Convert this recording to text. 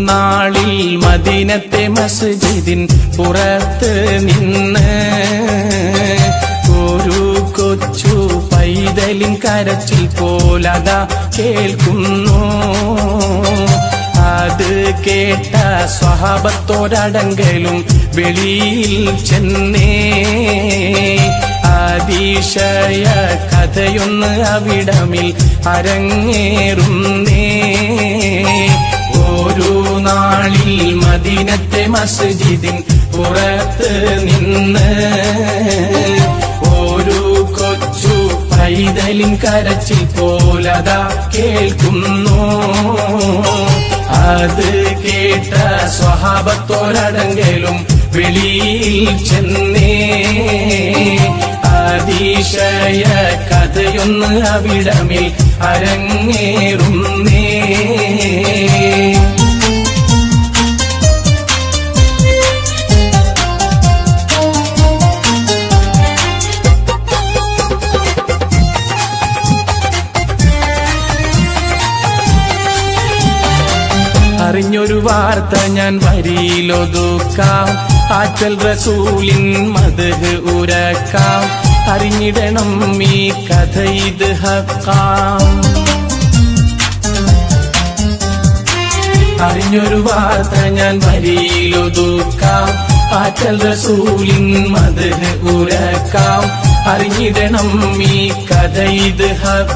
നാളിൽ മദീനത്തെ മസ്ജിദിൻ പുറത്ത് നിന്ന് ഒരു കൊച്ചു പൈതലിൻ കരച്ചിൽ പോലതാ കേൾക്കുന്നു. അത് കേട്ട സ്വഹാബത്തോരടങ്കലും വെളിയിൽ ചെന്നേ അതിശയ കഥയൊന്ന് അവിടമിൽ അരങ്ങേറുന്നേ. ഒരു നാളിൽ മദീനത്തെ മസ്ജിദിൻ പുറത്ത് നിന്ന് ഒരു കൊച്ചു പൈതലിൻ കരച്ചിൽ പോലതാ കേൾക്കുന്നു. അത് കേട്ട സ്വഹാബത്തോരടങ്കലും വെളിയിൽ ചെന്നേ അതിശയ കഥയൊന്ന് അവിടമിൽ അരങ്ങേറുന്നേ. അറിഞ്ഞൊരു വാർത്ത ഞാൻ വരിയിലൊതുക്കാം, ആറ്റൽ റസൂലിൻ മദ്ഹ് ഉരക്കാം. അറിഞ്ഞിടണം ഈ കഥ ഇത് ഹക്കാം. അറിഞ്ഞൊരു വാർത്ത ഞാൻ വരിയിലൊതുക്കാം, ആറ്റൽ റസൂലിൻ മദ്ഹ് ഉരക്കാം. അറിഞ്ഞിടണം ഈ കഥ ഇത് ഹക്കാം.